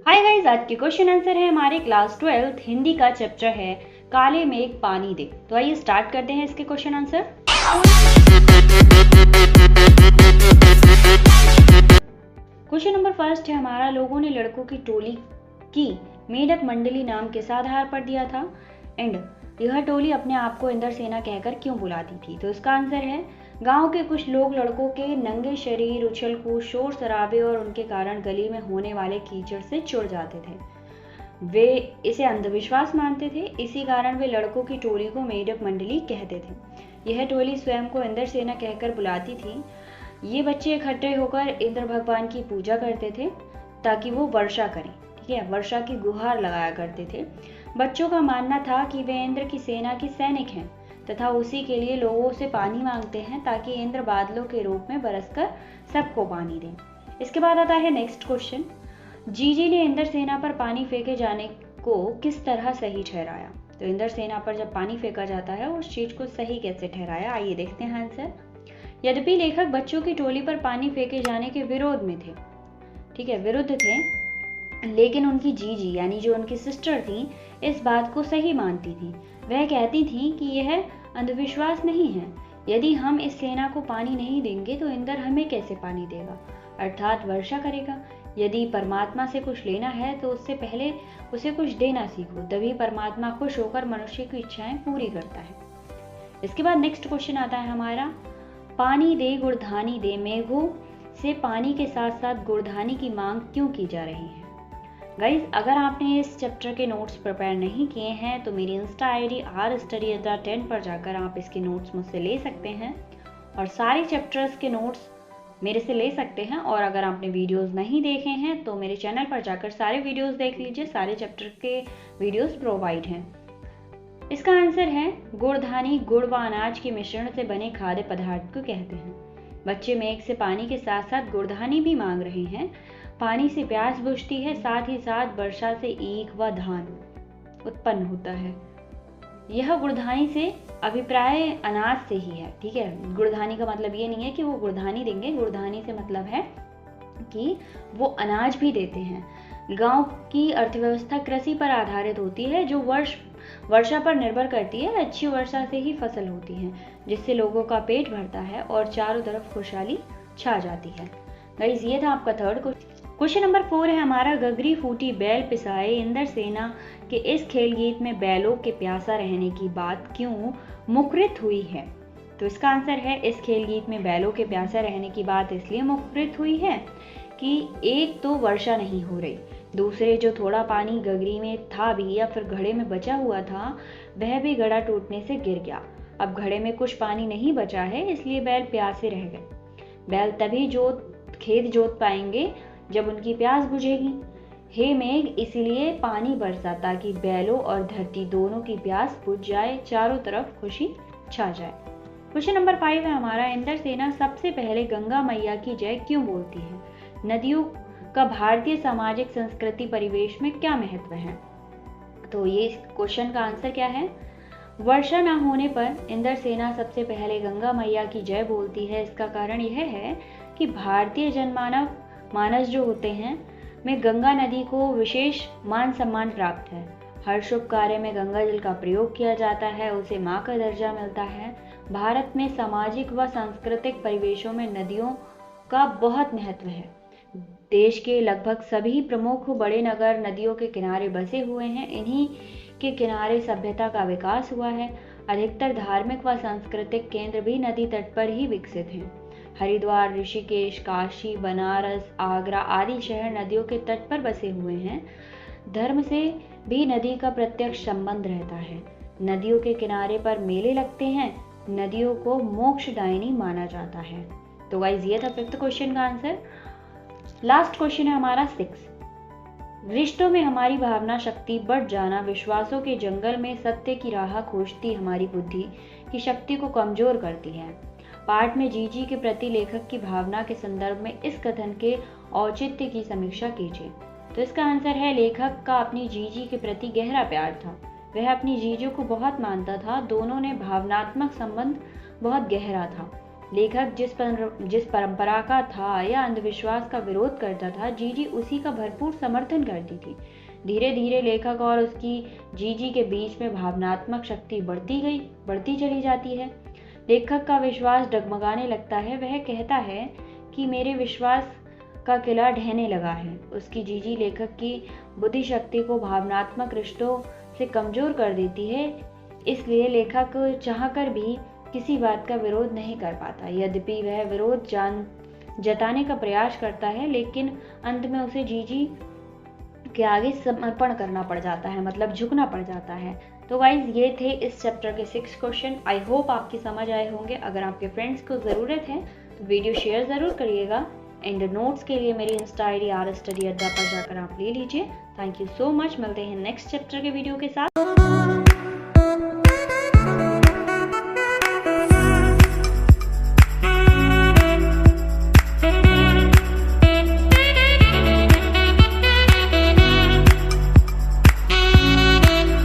Hi guys, आज के question answer है हमारे क्लास 12 हिंदी का चैप्टर है काले मेघ पानी दे। तो आइए स्टार्ट करते हैं इसके question answer. Question number first है हमारा, लोगों ने लड़कों की टोली की मेढक मंडली नाम किस आधार पर दिया था एंड यह टोली अपने आप को इंद्रसेना कहकर क्यों बुलाती थी। तो इसका आंसर है, गांव के कुछ लोग लड़कों के नंगे शरीर, उछल कूद, शोर शराबे और उनके कारण गली में होने वाले कीचड़ से चिढ़ जाते थे। वे इसे अंधविश्वास मानते थे, इसी कारण वे लड़कों की टोली को मेढक मंडली कहते थे। यह टोली स्वयं को इंद्रसेना कहकर बुलाती थी। ये बच्चे इकट्ठे होकर इंद्र भगवान की पूजा करते थे ताकि वो वर्षा करें, ठीक है, वर्षा की गुहार लगाया करते थे। बच्चों का मानना था कि वे इंद्र की सेना के सैनिक हैं तथा उसी के लिए लोगों से पानी मांगते हैं ताकि इंद्र बादलों के रूप में बरसकर सबको पानी दें। इसके बाद आता है नेक्स्ट क्वेश्चन, जीजी ने इंद्र सेना पर पानी फेंके जाने को किस तरह सही ठहराया। तो इंद्र सेना पर जब पानी फेंका जाता है उस चीज को सही कैसे ठहराया, आइए देखते हैं आंसर। यद्यपि लेखक बच्चों की टोली पर पानी फेंके जाने के विरोध में थे, ठीक है, विरुद्ध थे, लेकिन उनकी जीजी यानी जो उनकी सिस्टर थी इस बात को सही मानती थी। वह कहती थी कि यह अंधविश्वास नहीं है, यदि हम इस सेना को पानी नहीं देंगे तो इंद्र हमें कैसे पानी देगा, अर्थात वर्षा करेगा। यदि परमात्मा से कुछ लेना है तो उससे पहले उसे कुछ देना सीखो, तभी परमात्मा खुश होकर मनुष्य की इच्छाएं पूरी करता है। इसके बाद नेक्स्ट क्वेश्चन आता है हमारा, पानी दे गुड़धानी दे, मेघों से पानी के साथ साथ गुड़धानी की मांग क्यों की जा रही है। गाइज, अगर आपने इस चैप्टर के नोट्स प्रिपेयर नहीं किए हैं तो मेरी इंस्टा आईडी rstudy10 पर जाकर आप इसके नोट्स मुझसे ले सकते हैं और सारे चैप्टर्स के नोट्स मेरे से ले सकते हैं। और अगर आपने वीडियोस नहीं देखे हैं तो मेरे चैनल पर जाकर सारे वीडियोस देख लीजिए, सारे चैप्टर के वीडियोस प्रोवाइड हैं। इसका आंसर है, गुड़धानी गुड़ व अनाज के मिश्रण से बने खाद्य पदार्थ को कहते हैं। बच्चे मेघ से पानी के साथ साथ गुड़धानी भी मांग रहे हैं। पानी से प्यास बुझती है, साथ ही साथ वर्षा से ईख व धान उत्पन्न होता है। यह गुड़धानी से अभिप्राय अनाज से ही है, ठीक है। गुड़धानी का मतलब ये नहीं है कि वो गुड़धानी देंगे, गुड़धानी से मतलब है कि वो अनाज भी देते हैं। गांव की अर्थव्यवस्था कृषि पर आधारित होती है, जो वर्षा पर निर्भर करती है। अच्छी वर्षा से ही फसल होती है, जिससे लोगों का पेट भरता है और चारों तरफ खुशहाली छा जाती है। गाइस, ये था आपका थर्ड क्वेश्चन। नंबर 4 है हमारा, गगरी फूटी बैल पिसाए, इंद्र सेना के इस खेल गीत में बैलों के प्यासा रहने की बात क्यों मुखरित हुई है। तो इसका आंसर है, इस खेल गीत में बैलों के प्यासा रहने की बात इसलिए मुखरित हुई है कि एक तो वर्षा नहीं हो रही, दूसरे जो थोड़ा पानी गगरी में था भी या फिर घड़े में बचा हुआ था वह भी घड़ा टूटने से गिर गया। अब घड़े में कुछ पानी नहीं बचा है, इसलिए बैल प्यासे रह गए। बैल तभी खेत जोत पाएंगे जब उनकी प्यास बुझेगी। हे मेघ, इसीलिए पानी बरसा ताकि बैलों और धरती दोनों की प्यास बुझ जाए, चारों तरफ खुशी छा जाए। क्वेश्चन नंबर 5 है हमारा, इंद्र सेना सबसे पहले गंगा मैया की जय क्यों बोलती है। नदियों का भारतीय सामाजिक संस्कृति परिवेश में क्या महत्व है। तो ये क्वेश्चन का आंसर क्या है, वर्षा न होने पर इंद्र सेना सबसे पहले गंगा मैया की जय बोलती है। इसका कारण यह है कि भारतीय मानस जो होते हैं में गंगा नदी को विशेष मान सम्मान प्राप्त है। हर शुभ कार्य में गंगा जल का प्रयोग किया जाता है, उसे मां का दर्जा मिलता है। भारत में सामाजिक व सांस्कृतिक परिवेशों में नदियों का बहुत महत्व है। देश के लगभग सभी प्रमुख बड़े नगर नदियों के किनारे बसे हुए हैं। इन्हीं के किनारे सभ्यता का विकास हुआ है। अधिकतर धार्मिक व सांस्कृतिक केंद्र भी नदी तट पर ही विकसित हैं। हरिद्वार, ऋषिकेश, काशी, बनारस, आगरा आदि शहर नदियों के तट पर बसे हुए हैं। धर्म से भी नदी का प्रत्यक्ष संबंध रहता है। नदियों के किनारे पर मेले लगते हैं। नदियों को मोक्षदायिनी माना जाता है। तो गाइस, ये था 5th क्वेश्चन का आंसर। लास्ट क्वेश्चन है हमारा 6। रिश्तों में हमारी भावना शक्ति बढ़ जाना, विश्वासों के जंगल में सत्य की राह खोजती हमारी बुद्धि की शक्ति को कमजोर करती है। पाठ में जीजी के प्रति लेखक की भावना के संदर्भ में इस कथन के औचित्य की समीक्षा कीजिए। तो इसका आंसर है, लेखक का अपनी जीजी के प्रति गहरा प्यार था। वह अपनी जीजू को बहुत मानता था। दोनों ने भावनात्मक संबंध बहुत गहरा था। लेखक जिस परंपरा का था या अंधविश्वास का विरोध करता था, जीजी उसी का भरपूर समर्थन करती थी। धीरे धीरे लेखक और उसकी जीजी के बीच में भावनात्मक शक्ति बढ़ती चली जाती है। लेखक का विश्वास डगमगाने लगता है। वह कहता है कि मेरे विश्वास का किला ढहने लगा है। उसकी जीजी लेखक की बुद्धि शक्ति को भावनात्मक रिश्तों से कमजोर कर देती है, इसलिए लेखक चाहकर भी किसी बात का विरोध नहीं कर पाता। यद्यपि वह विरोध जताने का प्रयास करता है, लेकिन अंत में उसे जीजी के आगे समर्पण करना पड़ जाता है, मतलब झुकना पड़ जाता है। तो गाइज ये थे इस चैप्टर के 6 क्वेश्चन। आई होप आपकी समझ आए होंगे। अगर आपके फ्रेंड्स को ज़रूरत है तो वीडियो शेयर ज़रूर करिएगा। एंड नोट्स के लिए मेरी इंस्टा ID RSstudyAdda पर जाकर आप ले लीजिए। Thank you so much. मिलते हैं नेक्स्ट चैप्टर के वीडियो के साथ।